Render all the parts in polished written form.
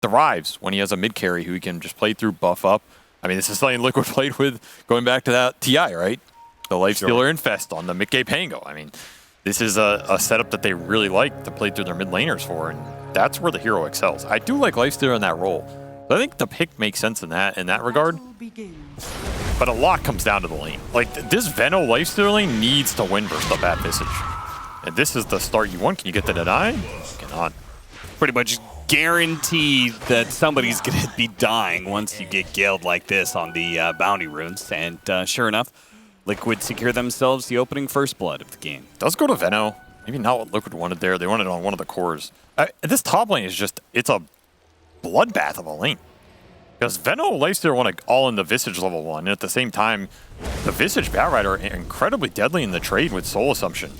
thrives when he has a mid carry who he can just play through, buff up. I mean, this is something Liquid played with going back to that TI, right? The Lifestealer Infest on the mid-game Pango. I mean, this is a setup that they really like to play through their mid laners for, and that's where the hero excels. I do like Lifestealer in that role. But I think the pick makes sense in that regard. But a lot comes down to the lane. Like, this Veno Lifestealer lane needs to win versus the Bat Visage. And this is the start you want. Can you get the deny? Cannot. Pretty much guaranteed that somebody's going to be dying once you get Galed like this on the bounty runes. And sure enough, Liquid secure themselves the opening first blood of the game. Does go to Veno. Maybe not what Liquid wanted there. They wanted it on one of the cores. This top lane is just, it's a bloodbath of a lane. Because Veno Lifestealer want to all in the Visage level 1, and at the same time, the Visage Batrider are incredibly deadly in the trade with Soul Assumption.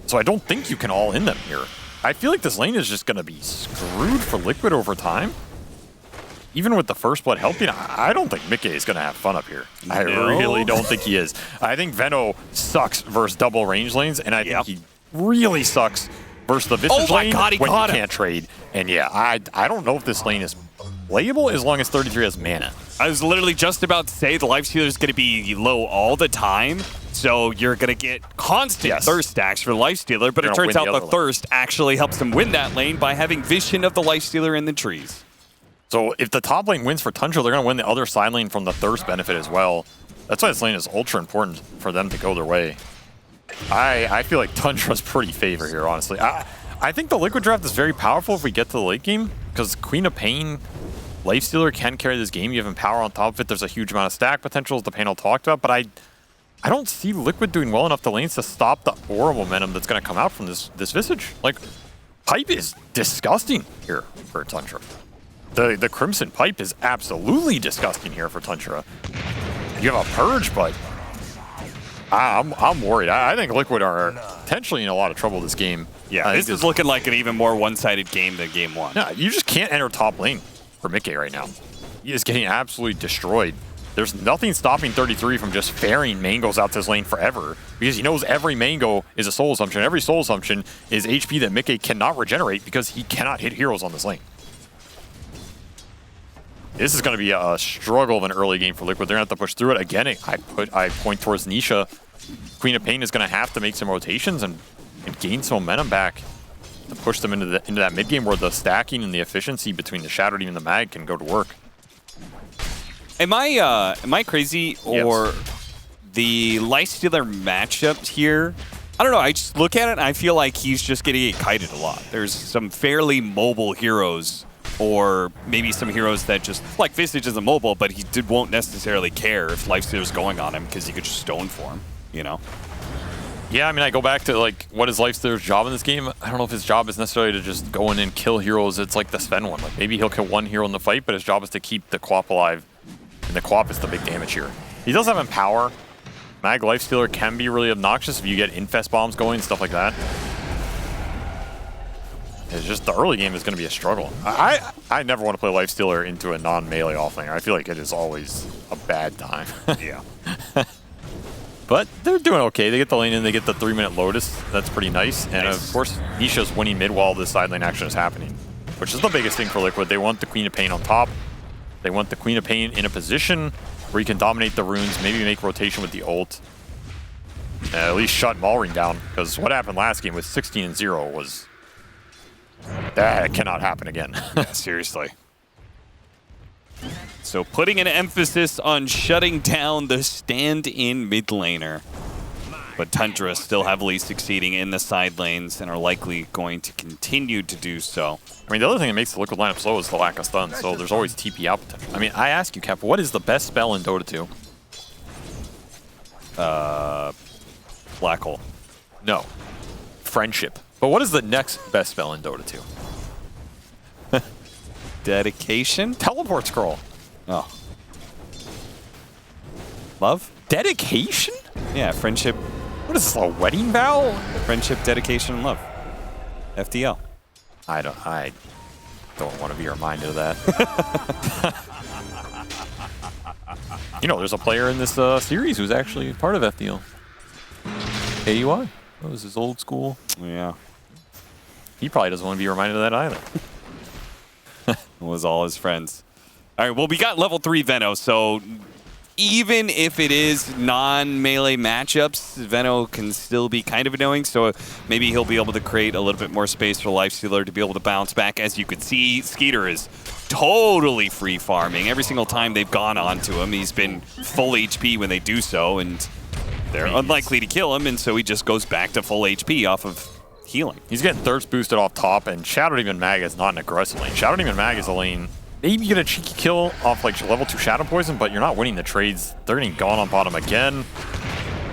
So I don't think you can all in them here. I feel like this lane is just going to be screwed for Liquid over time. Even with the first blood helping, I don't think Mickey is going to have fun up here. No. I really don't think he is. I think Veno sucks versus double range lanes, and I think he really sucks versus the Visage lane when you can't trade. And yeah, I don't know if this lane is playable as long as 33 has mana. I was literally just about to say the Lifestealer is going to be low all the time, so you're going to get constant thirst stacks for Lifestealer, but it turns out the thirst actually helps him win that lane by having vision of the Lifestealer in the trees. So if the top lane wins for Tundra, they're going to win the other side lane from the thirst benefit as well. That's why this lane is ultra important for them to go their way. I feel like Tundra's pretty favor here, honestly. I think the Liquid draft is very powerful if we get to the late game, because Queen of Pain, Lifestealer can carry this game. You have Empower on top of it. There's a huge amount of stack potential, as the panel talked about, but I don't see Liquid doing well enough to lanes to stop the aura momentum that's going to come out from this Visage. Like, Pipe is disgusting here for Tundra. The Crimson Pipe is absolutely disgusting here for Tundra. You have a Purge, but I'm worried. I think Liquid are potentially in a lot of trouble this game. Yeah, this is looking like an even more one-sided game than game one. No, you just can't enter top lane for Mickey right now. He is getting absolutely destroyed. There's nothing stopping 33 from just ferrying Mangos out this lane forever, because he knows every Mango is a Soul Assumption. Every Soul Assumption is HP that Mickey cannot regenerate because he cannot hit heroes on this lane. This is going to be a struggle of an early game for Liquid. They're going to have to push through it. Again, I point towards Nisha. Queen of Pain is going to have to make some rotations and gain some momentum back to push them into that mid game where the stacking and the efficiency between the Shadow Team and the Mag can go to work. Am I crazy, or the Lifestealer matchup here? I don't know. I just look at it and I feel like he's just getting kited a lot. There's some fairly mobile heroes, or maybe some heroes that just, like Visage isn't mobile, but he won't necessarily care if Lifestealer's going on him because he could just stone for him, you know? Yeah, I mean, I go back to, like, what is Lifestealer's job in this game? I don't know if his job is necessarily to just go in and kill heroes. It's like the Sven one. Like, maybe he'll kill one hero in the fight, but his job is to keep the Quap alive. And the Quap is the big damage here. He does have Empower. Mag Lifestealer can be really obnoxious if you get Infest Bombs going and stuff like that. It's just the early game is going to be a struggle. I never want to play Lifestealer into a non-melee offlaner. I feel like it is always a bad time. Yeah. But they're doing okay. They get the lane in, they get the 3-minute Lotus. That's pretty nice. And of course, Nisha's winning mid while this side lane action is happening, which is the biggest thing for Liquid. They want the Queen of Pain on top. They want the Queen of Pain in a position where you can dominate the runes, maybe make rotation with the ult. At least shut Malring down, because what happened last game with 16-0 was... that cannot happen again. Yeah, seriously. So putting an emphasis on shutting down the stand-in mid laner. But Tundra still heavily succeeding in the side lanes and are likely going to continue to do so. I mean, the other thing that makes the Liquid lineup slow is the lack of stun, so there's always TP out potential. I mean, I ask you, Cap, what is the best spell in Dota 2? Black Hole. No. Friendship. But what is the next best spell in Dota 2? Dedication? Teleport Scroll. Oh. Love? Dedication? Yeah, friendship. What is this, a wedding vow? Friendship, dedication, and love. FDL. I don't want to be reminded of that. You know, there's a player in this series who's actually part of FDL. KUI. That was his old school. Yeah. He probably doesn't want to be reminded of that either. was all his friends. All right, well, we got level 3 Veno, so even if it is non-melee matchups, Veno can still be kind of annoying, so maybe he'll be able to create a little bit more space for Lifestealer to be able to bounce back. As you can see, Skeeter is totally free farming. Every single time they've gone onto him, he's been full HP when they do so, and they're unlikely to kill him, and so he just goes back to full HP off of healing. He's getting thirst boosted off top, and Shadow Demon Mag is not an aggressive lane. Shadow Demon Mag is a lane. Maybe you get a cheeky kill off like level 2 Shadow Poison, but you're not winning the trades. They're getting gone on bottom again.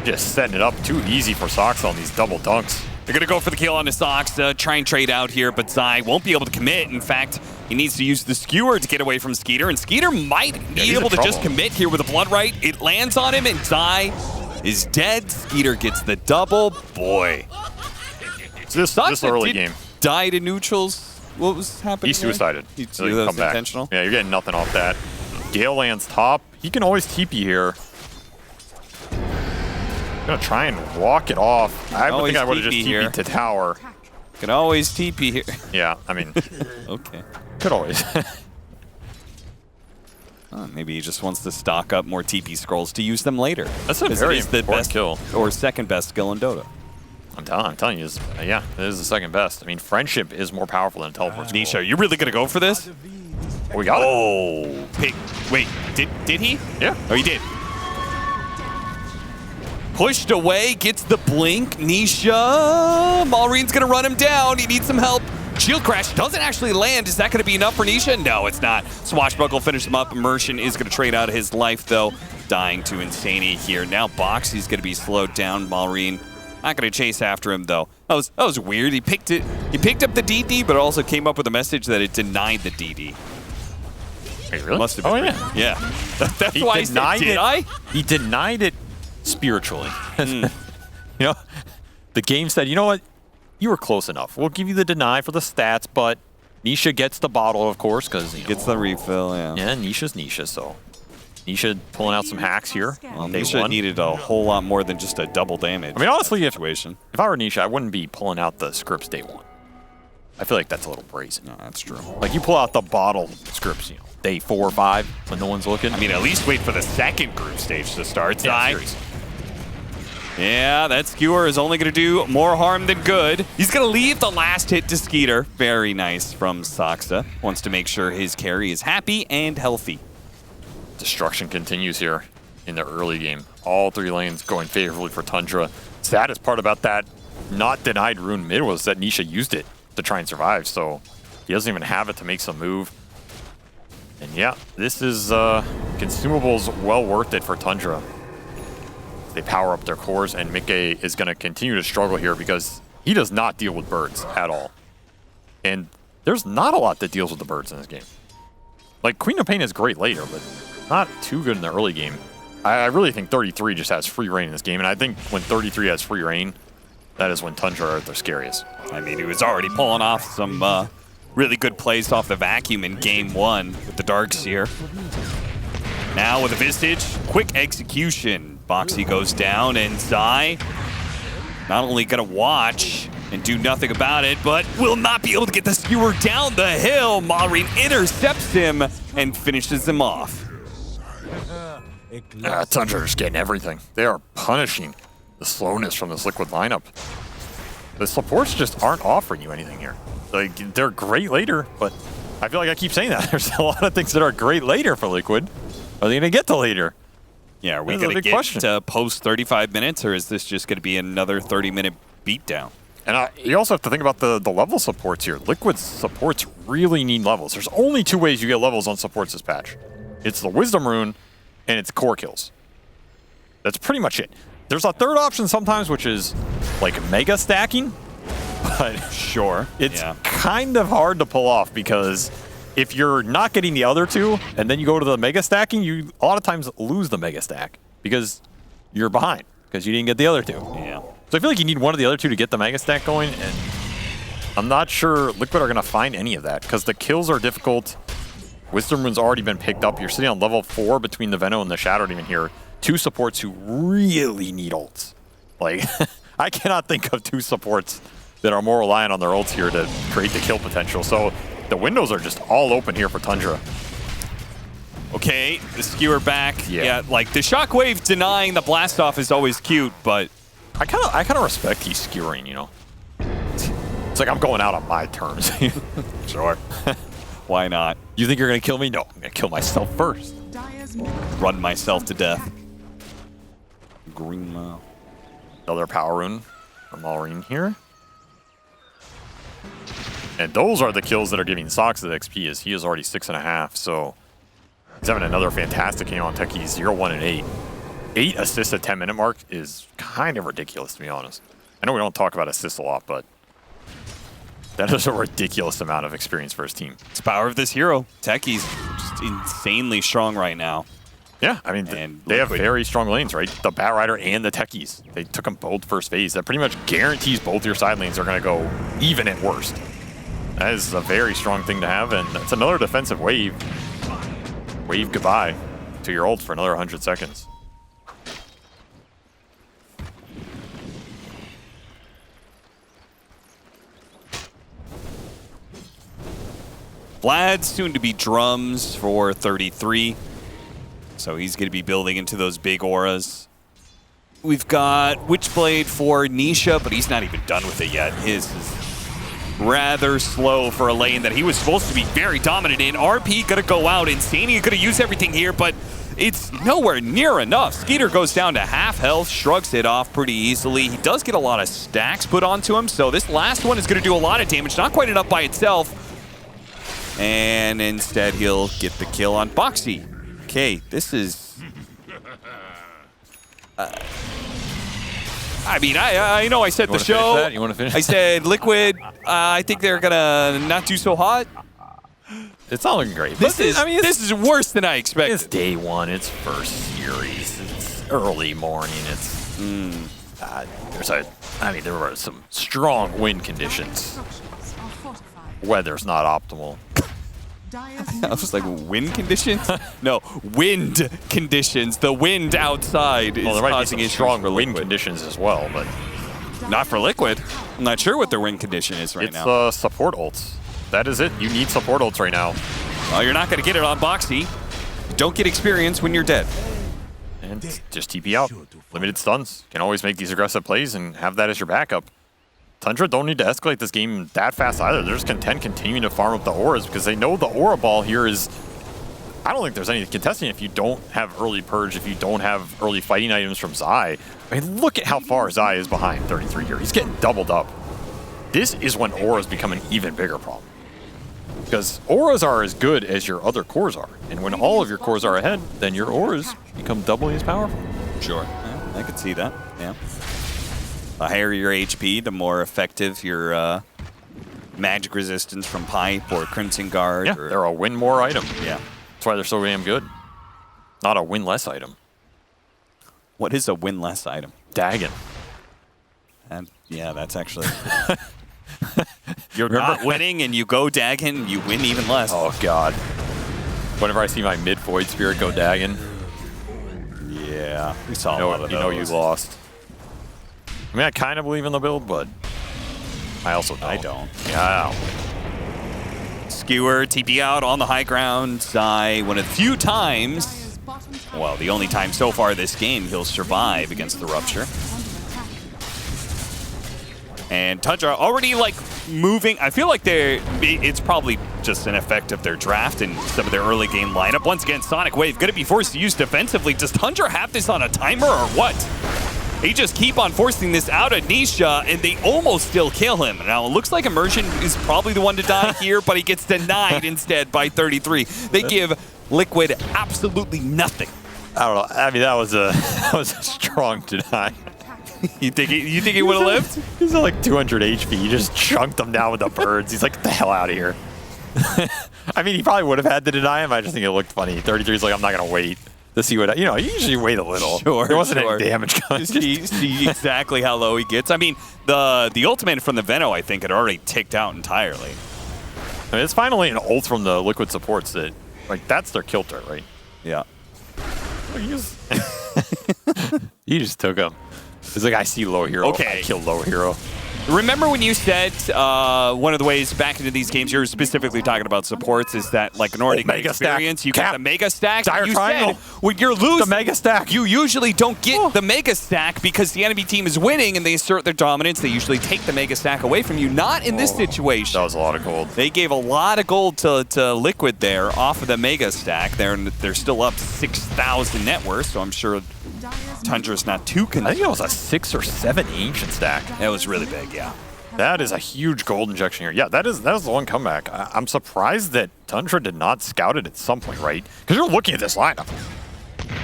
Just setting it up too easy for Sox on these double dunks. They're going to go for the kill on the Sox to try and trade out here, but Zai won't be able to commit. In fact, he needs to use the Skewer to get away from Skeeter, and Skeeter might be able to just commit here with a Blood Right. It lands on him, and Zai is dead. Skeeter gets the double. Boy. This early game. Died in neutrals. What was happening? He suicided. So that was intentional? Yeah, you're getting nothing off that. Gale lands top. He can always TP here. Gonna try and walk it off. I would think I would have just TP'd to tower. Can always TP here. Yeah, I mean. Okay. Could always. Maybe he just wants to stock up more TP scrolls to use them later. That's a very important best kill. Or second best skill in Dota. I'm telling you, yeah, it is the second best. I mean, friendship is more powerful than teleport. Nisha, you really gonna go for this? We got it. Oh, wait, did he? Yeah. Oh, he did. Pushed away, gets the blink. Nisha, Malreen's gonna run him down. He needs some help. Shield Crash doesn't actually land. Is that gonna be enough for Nisha? No, it's not. Swashbuckle finished him up. Immersion is gonna trade out his life though, dying to Insanity here. Now Boxy's gonna be slowed down. Malreen not gonna chase after him though. That was weird. He picked up the DD, but also came up with a message that it denied the DD. Wait, really? Must have been. Oh yeah. Yeah. That's why he denied it. He denied it spiritually. You know, the game said, you know what? You were close enough. We'll give you the deny for the stats, but Nisha gets the bottle, of course, because he gets the refill. Yeah. Yeah, Nisha's Nisha, so. Nisha pulling out some hacks here. Well, Nisha needed a whole lot more than just a double damage. I mean, honestly, if I were Nisha, I wouldn't be pulling out the scripts day 1. I feel like that's a little brazen. No, that's true. Like, you pull out the bottle scripts, you know, day 4 or 5 when no one's looking. I mean, at least wait for the second group stage to start. Yeah, yeah, that Skewer is only going to do more harm than good. He's going to leave the last hit to Skeeter. Very nice from Soxa. Wants to make sure his carry is happy and healthy. Destruction continues here in the early game. All 3 lanes going favorably for Tundra. Saddest part about that not denied rune mid was that Nisha used it to try and survive, so he doesn't even have it to make some move. And yeah, this is consumables well worth it for Tundra. They power up their cores, and Mikke is going to continue to struggle here because he does not deal with birds at all. And there's not a lot that deals with the birds in this game. Like, Queen of Pain is great later, but not too good in the early game. I really think 33 just has free reign in this game, and I think when 33 has free reign, that is when Tundra are at their scariest. I mean, he was already pulling off some really good plays off the vacuum in game 1 with the Darkseer. Now with a Vistage, quick execution. Boxy goes down, and Zai not only gonna watch and do nothing about it, but will not be able to get the Skewer down the hill. Malreen intercepts him and finishes him off. Tundra is getting everything. They are punishing the slowness from this Liquid lineup. The supports just aren't offering you anything here. Like, they're great later, but I feel like I keep saying that. There's a lot of things that are great later for Liquid. Are they gonna get to later? Yeah, are we going to get to post 35 minutes, or is this just going to be another 30-minute beatdown? And you also have to think about the level supports here. Liquid's supports really need levels. There's only 2 ways you get levels on supports this patch. It's the Wisdom Rune, and it's core kills. That's pretty much it. There's a third option sometimes, which is like mega stacking, but sure, it's kind of hard to pull off because if you're not getting the other 2 and then you go to the mega stacking, you a lot of times lose the mega stack because you're behind because you didn't get the other 2. Yeah. So I feel like you need one of the other 2 to get the mega stack going, and I'm not sure Liquid are going to find any of that because the kills are difficult. Wisdom Rune's already been picked up. You're sitting on level 4 between the Veno and the Shadow Demon here. 2 supports who really need ults. Like, I cannot think of 2 supports that are more reliant on their ults here to create the kill potential. So The windows are just all open here for Tundra. Okay, the skewer back. Yeah. Like the shockwave denying the blast off is always cute, but I kind of respect he's skewering, you know. It's like I'm going out on my terms. sure. Why not? You think you're gonna kill me? No, I'm gonna kill myself first. Run myself to death. Green Mile. Another power rune from Maureen here. And those are the kills that are giving Sox the XP, as he is already 6.5, so he's having another fantastic game on Techie, 0-1 and 8. 8 assists at 10-minute mark is kind of ridiculous, to be honest. I know we don't talk about assists a lot, but that is a ridiculous amount of experience for his team. It's the power of this hero. Techie's just insanely strong right now. Yeah, I mean, they have very strong lanes, right? The Bat Rider and the Techies. They took them both first phase. That pretty much guarantees both your side lanes are going to go even at worst. That is a very strong thing to have, and it's another defensive wave. Wave goodbye to your ult for another 100 seconds. Vlad's soon to be drums for 33. So he's going to be building into those big auras. We've got Witchblade for Nisha, but he's not even done with it yet. His is rather slow for a lane that he was supposed to be very dominant in. RP going to go out. Insania going to use everything here, but it's nowhere near enough. Skeeter goes down to half health, shrugs it off pretty easily. He does get a lot of stacks put onto him, so this last one is going to do a lot of damage. Not quite enough by itself. And instead, he'll get the kill on Boxy. Okay, this is... I mean, I know I said the show. You want to finish? I said Liquid. I think they're gonna not do so hot. It's not looking great. This is worse than I expected. It's day one. It's first series. It's early morning. It's there were some strong wind conditions. Weather's not optimal. I was like, wind conditions? No, wind conditions. The wind outside is causing issues strong for wind Liquid. conditions as well, but Not for Liquid. I'm not sure what their wind condition is right now. It's support ults. That is it. You need support ults right now. Well, you're not going to get it on Boxy. Don't get experience when you're dead. And just TP out. Limited stuns. Can always make these aggressive plays and have that as your backup. Tundra don't need to escalate this game that fast either. They're just content continuing to farm up the auras because they know the aura ball here is... I don't think there's any contesting if you don't have early purge, if you don't have early fighting items from Zai. I mean, look at how far Zai is behind 33 here. He's getting doubled up. This is when auras become an even bigger problem. Because auras are as good as your other cores are. And when all of your cores are ahead, then your auras become doubly as powerful. Sure. Yeah, I could see that. Yeah. The higher your HP, the more effective your magic resistance from Pipe or Crimson Guard. Yeah, they're a win more item. Yeah. That's why they're so damn good. Not a win less item. What is a win less item? Dagon. And yeah, that's actually... You're not winning and you go Dagon, you win even less. Oh, God. Whenever I see my mid-void spirit go Dagon, yeah, we saw a lot of those. You know you lost. I mean, I kind of believe in the build, but I also don't. I don't. Yeah. Skewer, TP out on the high ground. Zai, one of the few times, well, the only time so far this game he'll survive against the Rupture. And Tundra already, like, moving. I feel like it's probably just an effect of their draft and some of their early game lineup. Once again, Sonic Wave going to be forced to use defensively. Does Tundra have this on a timer or what? They just keep on forcing this out of Nisha, and they almost still kill him. Now, it looks like Immersion is probably the one to die here, but he gets denied instead by 33. They give Liquid absolutely nothing. I don't know. I mean, that was a strong deny. You think he would have lived? He's at like 200 HP. You just chunked him down with the birds. He's like, get the hell out of here. I mean, he probably would have had to deny him. I just think it looked funny. 33's like, I'm not going to wait to see what... You usually wait a little. Sure, there wasn't any damage coming. See exactly how low he gets. I mean, the ultimate from the Veno, I think, had already ticked out entirely. I mean, it's finally an ult from the Liquid supports that... Like, that's their kill turret, right? Yeah. You just took him. It's like, I see low hero. Okay. I kill low hero. Remember when you said one of the ways back into these games, you're specifically talking about supports, is that like in order to get Mega experience, stack. you get the Mega Stack. Dire You triangle. said when you're losing, The Mega Stack. you usually don't get the Mega Stack because the enemy team is winning and they assert their dominance. They usually take the Mega Stack away from you. Not in this situation. That was a lot of gold. They gave a lot of gold to Liquid there off of the Mega Stack. They're still up 6,000 net worth, so I'm sure Tundra's not too I concerned. think it was a 6 or 7 ancient stack. That was really big, yeah. That is a huge gold injection here. Yeah, that was the one comeback. I'm surprised that Tundra did not scout it at some point, right? Because you're looking at this lineup.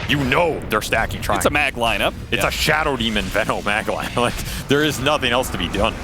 You know they're stacking Triangle. It's a mag lineup. It's a Shadow Demon Venom mag line. Like, there is nothing else to be done.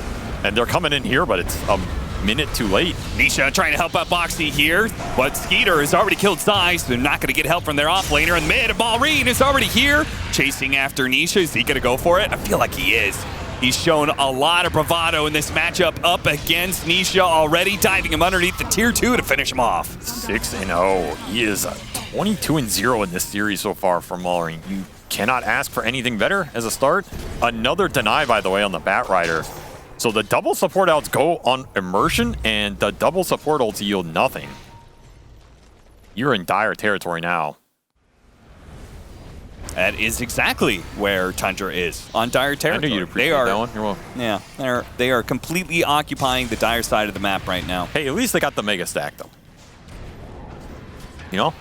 And they're coming in here, but it's a minute too late. Nisha trying to help out Boxy here, but Skeeter has already killed Zai, so they're not going to get help from their offlaner. And mid, Balreen is already here, chasing after Nisha. Is he going to go for it? I feel like he is. He's shown a lot of bravado in this matchup up against Nisha already, diving him underneath the tier 2 to finish him off. 6-0. He is 22-0 in this series so far for Balreen. You cannot ask for anything better as a start. Another deny, by the way, on the Bat Rider. So the double support outs go on Immersion, and the double support ults yield nothing. You're in dire territory now. That is exactly where Tundra is, on dire territory. I knew you'd appreciate that one. You're welcome. Yeah, they are completely occupying the dire side of the map right now. Hey, at least they got the Mega Stack, though. You know?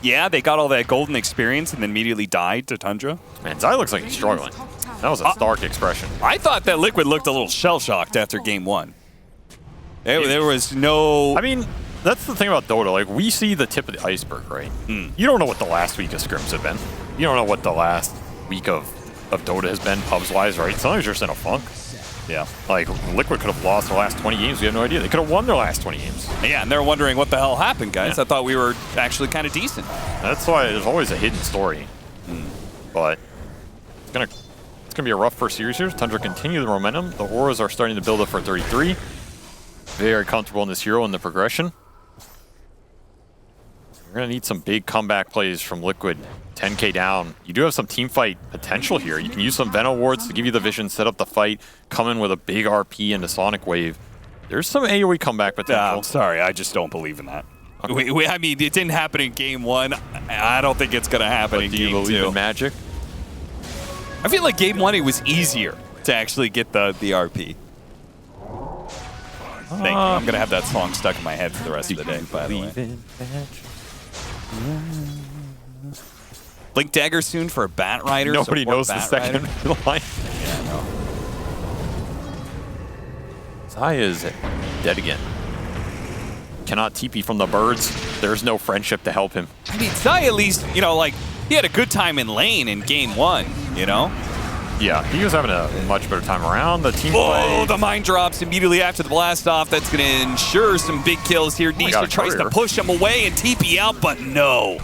Yeah, they got all that golden experience and then immediately died to Tundra. Man, Zai looks like he's struggling. That was a stark expression. I thought that Liquid looked a little shell-shocked after game 1. There was no... I mean, that's the thing about Dota. Like, we see the tip of the iceberg, right? You don't know what the last week of scrims have been. You don't know what the last week of Dota has been, pubs-wise, right? Sometimes you're just in a funk. Yeah. Like, Liquid could have lost the last 20 games. We have no idea. They could have won their last 20 games. Yeah, and they're wondering what the hell happened, guys. Yeah. I thought we were actually kind of decent. That's why there's always a hidden story. But it's gonna be a rough first series here. Tundra continue the momentum. The auras are starting to build up for 33. Very comfortable in this hero in the progression. We're gonna need some big comeback plays from Liquid. 10k down. You do have some team fight potential here. You can use some Venom wards to give you the vision, set up the fight, come in with a big RP and a Sonic Wave. There's some AoE comeback potential. I'm sorry, I just don't believe in that. Okay. I mean, it didn't happen in game 1. I don't think it's going to happen in Do you game believe 2. in magic? I feel like game 1 it was easier to actually get the RP. Thank you. I'm going to have that song stuck in my head for the rest of the day, by the way. Blink Dagger soon for a Bat Rider. Nobody knows the Bat second Rider. line. Yeah, no. Zai is dead again. Cannot TP from the birds. There's no friendship to help him. I mean, Zai at least, you know, like, he had a good time in lane in game 1, you know? Yeah, he was having a much better time around. The team Oh, play. the mine drops immediately after the blast off. That's going to ensure some big kills here. got Nisha a tries to courier. push him away and TP out, but no.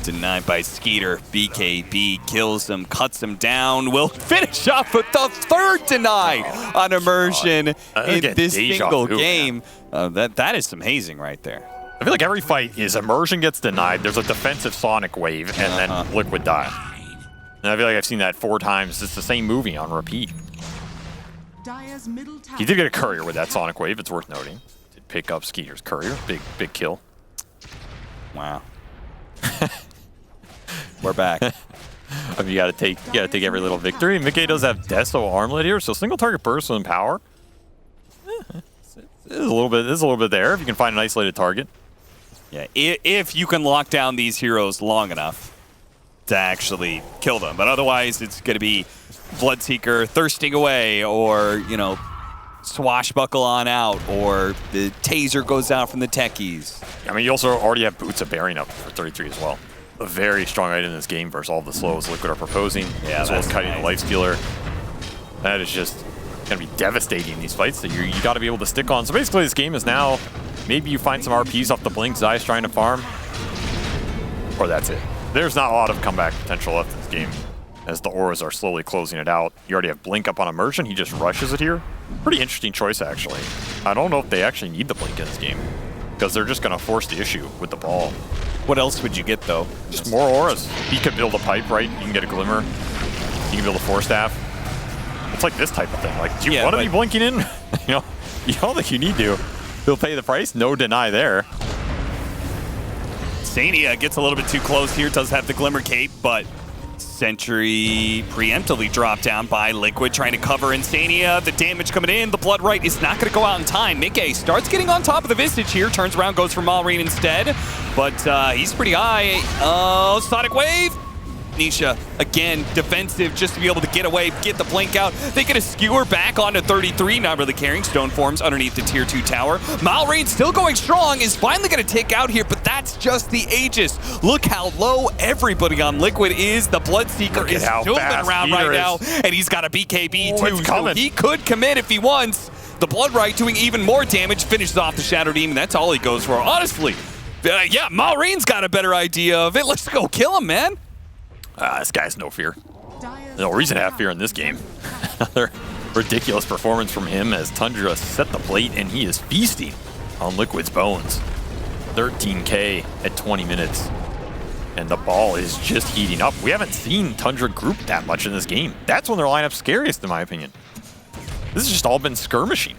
Denied by Skeeter. BKB kills him, cuts him down. Will finish off with the third deny on Immersion in this single game. That is some hazing right there. I feel like every fight is Immersion gets denied, there's a defensive Sonic Wave, and then Liquid die. And I feel like I've seen that 4 times. It's the same movie on repeat. He did get a courier with that Sonic Wave, it's worth noting. Did pick up Skeeter's courier. Big kill. Wow. We're back. You gotta take every little victory. Mickey does have Deso armlet here, so single target burst with power. There's a little bit there if you can find an isolated target. Yeah, if you can lock down these heroes long enough to actually kill them. But otherwise, it's going to be Bloodseeker thirsting away, or, you know, swashbuckle on out, or the taser goes out from the techies. I mean, you also already have Boots of Bearing up for 33 as well. A very strong item in this game versus all the slows Liquid are proposing, as well as cutting the Lifestealer. That is just going to be devastating in these fights that you got to be able to stick on. So basically, this game is now, maybe you find some RPs off the Blink, Zai's trying to farm, or that's it. There's not a lot of comeback potential left in this game, as the auras are slowly closing it out. You already have Blink up on Immersion, he just rushes it here. Pretty interesting choice, actually. I don't know if they actually need the Blink in this game, because they're just going to force the issue with the ball. What else would you get, though? Just more auras. He could build a pipe, right? You can get a Glimmer. You can build a Force Staff. It's like this type of thing. Like, do you want to be blinking in? You don't think you need to. He'll pay the price. No deny there. Sania gets a little bit too close here. Does have the Glimmer Cape, but Sentry preemptively dropped down by Liquid, trying to cover Insania. The damage coming in. The Blood Right is not going to go out in time. Mickey starts getting on top of the Visage here. Turns around, goes for Malrine instead. But he's pretty high. Oh, Sonic Wave. Nisha, again, defensive just to be able to get away, get the blink out. They get a skewer back onto 33, not really caring. Stone forms underneath the tier 2 tower. Malrine still going strong, is finally going to take out here, but that's just the Aegis. Look how low everybody on Liquid is. The Bloodseeker is moving around right now, and he's got a BKB too, so he could commit if he wants. The Blood Right doing even more damage, finishes off the Shadow Demon. That's all he goes for. Honestly, yeah, Malrine's got a better idea of it. Let's go kill him, man. This guy has no fear. No reason to have fear in this game. Another ridiculous performance from him as Tundra set the plate and he is feasting on Liquid's bones. 13K at 20 minutes. And the ball is just heating up. We haven't seen Tundra group that much in this game. That's when their lineup's scariest, in my opinion. This has just all been skirmishing.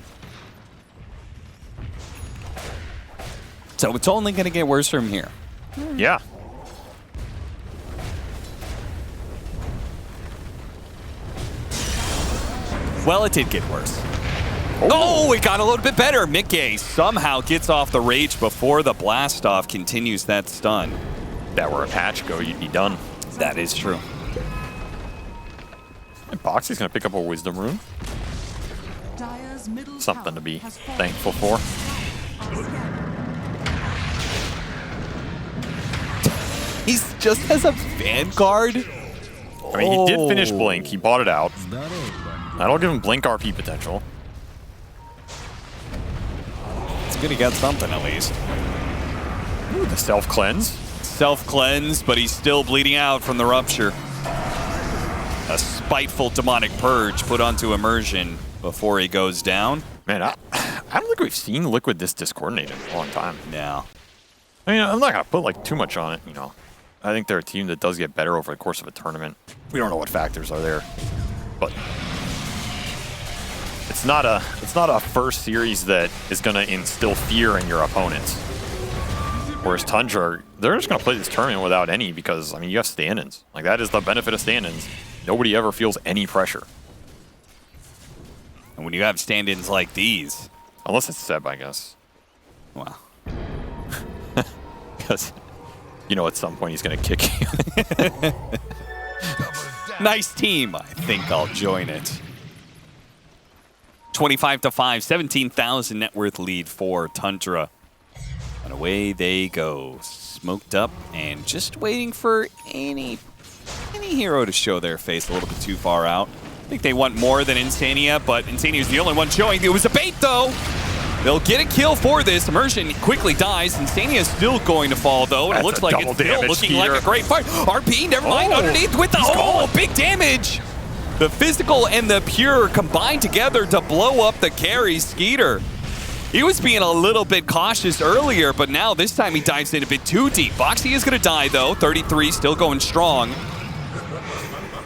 So it's only going to get worse from here. Yeah. Well, it did get worse. Oh, it got a little bit better. Mickey somehow gets off the rage before the blast off continues that stun. If that were a patch go, you'd be done. That is true. And Boxy's going to pick up a Wisdom Rune. Something to be thankful for. He just has a Vanguard. I mean, he did finish Blink. He bought it out. That'll give him Blink RP potential. He's gonna get something at least. Ooh, the self-cleanse. Self-cleanse, but he's still bleeding out from the rupture. A spiteful demonic purge put onto immersion before he goes down. Man, I don't think we've seen Liquid this discoordinated in a long time. No. I mean, I'm not gonna put like too much on it, I think they're a team that does get better over the course of a tournament. We don't know what factors are there, but it's not a first series that is gonna instill fear in your opponents. Whereas Tundra, they're just gonna play this tournament without any because, I mean, you have stand-ins. Like, that is the benefit of stand-ins. Nobody ever feels any pressure. And when you have stand-ins like these. Unless it's Seb, I guess. Wow. Because, at some point he's going to kick you. Nice team. I think I'll join it. 25-5, 17,000 net worth lead for Tundra. And away they go. Smoked up and just waiting for any hero to show their face a little bit too far out. I think they want more than Insania, but Insania's the only one showing. It was a bait, though. They'll get a kill for this. Immersion quickly dies. Insania's still going to fall, though. And it looks like it's still looking like a great fight. RP, never mind, underneath with the big damage. The physical and the pure combined together to blow up the carry Skeeter. He was being a little bit cautious earlier, but now this time he dives in a bit too deep. Boxy is going to die, though. 33 still going strong.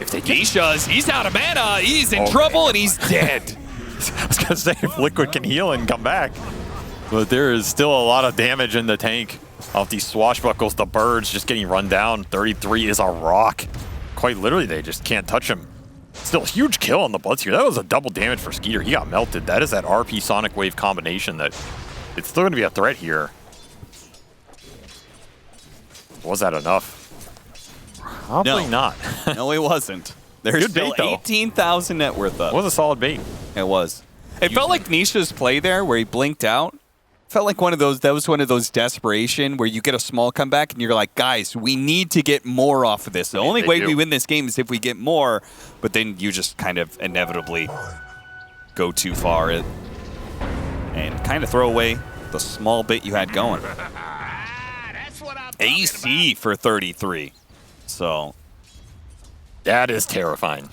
If they Nisha's, he's out of mana. He's in trouble, and he's dead. I was going to say, if Liquid can heal and come back. But there is still a lot of damage in the tank. Off these swashbuckles, the birds just getting run down. 33 is a rock. Quite literally, they just can't touch him. Still a huge kill on the Bloodseeker. That was a double damage for Skeeter. He got melted. That is that RP Sonic Wave combination that it's still going to be a threat here. Was that enough? Probably not. No, it wasn't. There's still 18,000 net worth up. It was a solid bait. It was. It felt like Nisha's play there where he blinked out. Felt like that was one of those desperation where you get a small comeback and you're like, guys, we need to get more off of this. The only way we win this game is if we get more, but then you just kind of inevitably go too far and kind of throw away the small bit you had going. AC for 33. So that is terrifying.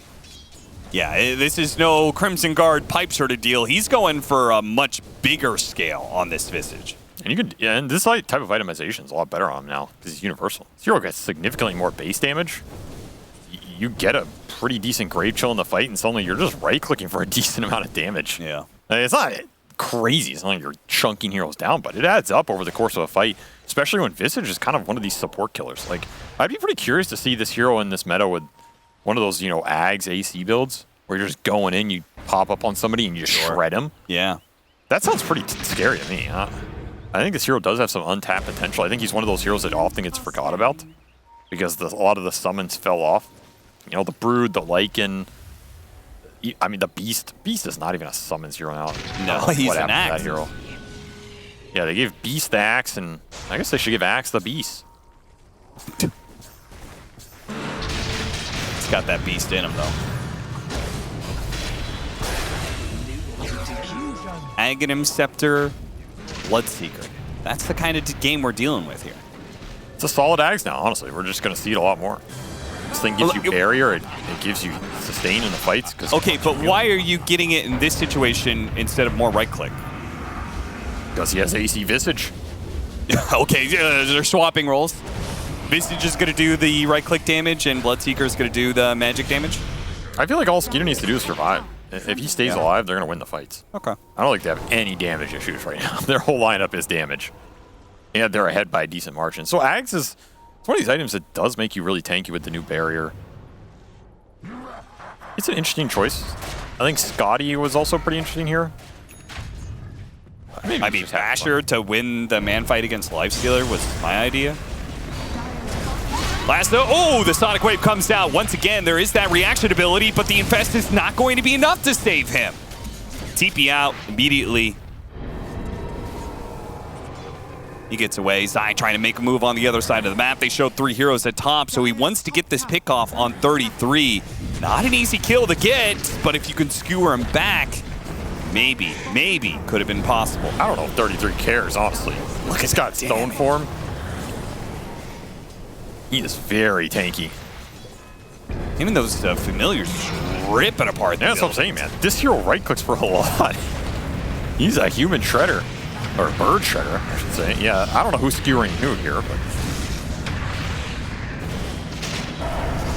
Yeah, this is no Crimson Guard pipe sort of deal. He's going for a much bigger scale on this Visage. And this type of itemization is a lot better on him now because he's universal. Zero gets significantly more base damage. You get a pretty decent Grave Chill in the fight, and suddenly you're just right-clicking for a decent amount of damage. Yeah. It's not crazy. It's not like you're chunking heroes down, but it adds up over the course of a fight, especially when Visage is kind of one of these support killers. Like, I'd be pretty curious to see this hero in this meta with one of those, Ags AC builds where you're just going in, you pop up on somebody and you just shred him. Yeah. That sounds pretty scary to me. Huh? I think this hero does have some untapped potential. I think he's one of those heroes that often gets forgot about because a lot of the summons fell off. The Brood, the Lycan. I mean, the Beast. Beast is not even a summons hero now. No, he's an axe. That hero. Yeah, they gave Beast the axe, and I guess they should give axe the Beast. It's got that beast in him, though. Aghanim Scepter, Bloodseeker. That's the kind of game we're dealing with here. It's a solid axe now, honestly. We're just going to see it a lot more. This thing gives you barrier, it gives you sustain in the fights. Okay, but why are you getting it in this situation instead of more right-click? Because he has AC Visage. Okay, they're swapping roles. Visage is going to do the right-click damage, and Bloodseeker is going to do the magic damage? I feel like all Skeeter needs to do is survive. If he stays alive, they're going to win the fights. Okay. I don't think they have any damage issues right now. Their whole lineup is damage. And they're ahead by a decent margin. So Ags is one of these items that does make you really tanky with the new barrier. It's an interesting choice. I think Scotty was also pretty interesting here. I mean, Basher to win the man fight against Lifestealer was my idea. The Sonic Wave comes down. Once again, there is that reaction ability, but the Infest is not going to be enough to save him. TP out immediately. He gets away. Zai trying to make a move on the other side of the map. They showed 3 heroes at top, so he wants to get this pick off on 33. Not an easy kill to get, but if you can skewer him back, maybe could have been possible. I don't know if 33 cares, honestly. Look, it's got stone form. He is very tanky. Even those familiars ripping apart. Yeah, that's what I'm saying, man. This hero right-clicks for a lot. He's a human shredder. Or a bird shredder, I should say. Yeah, I don't know who's skewering who here, but...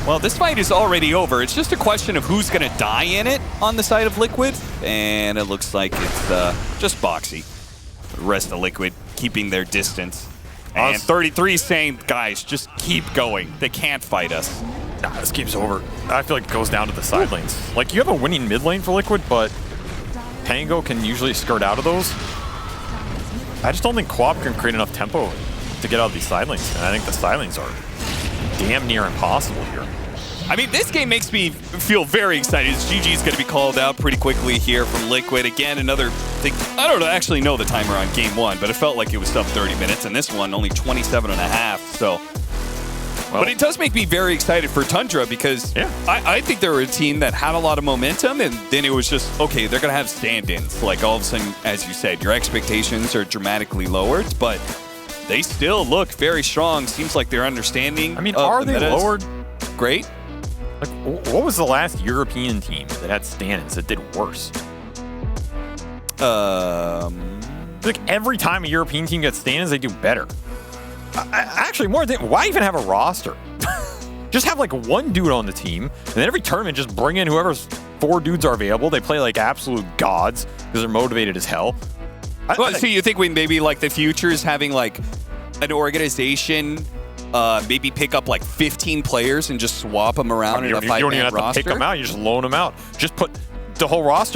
Well, this fight is already over. It's just a question of who's going to die in it on the side of Liquid. And it looks like it's just Boxy. The rest of Liquid keeping their distance. And 33 saying, guys, just keep going. They can't fight us. Nah, this game's over. I feel like it goes down to the side lanes. Like, you have a winning mid lane for Liquid, but Pango can usually skirt out of those. I just don't think Quap can create enough tempo to get out of these side lanes. And I think the side lanes are damn near impossible here. I mean, this game makes me feel very excited. GG is going to be called out pretty quickly here from Liquid. Again, another thing. I don't actually know the timer on game 1, but it felt like it was sub 30 minutes. And this one, only 27 and a half. So, but it does make me very excited for Tundra because I think they were a team that had a lot of momentum. And then it was just, okay, they're going to have stand-ins. Like all of a sudden, as you said, your expectations are dramatically lowered. But they still look very strong. Seems like they're understanding. I mean, are they lowered? Great. Like, what was the last European team that had stand-ins that did worse? Like every time a European team gets stand-ins, they do better. Actually, more than why even have a roster? Just have like one dude on the team, and then every tournament just bring in whoever's 4 dudes are available. They play like absolute gods because they're motivated as hell. So you think we maybe like the future is having like an organization maybe pick up like 15 players and just swap them around in a 5-man roster? You don't even have to pick them out. You just loan them out. Just put the whole roster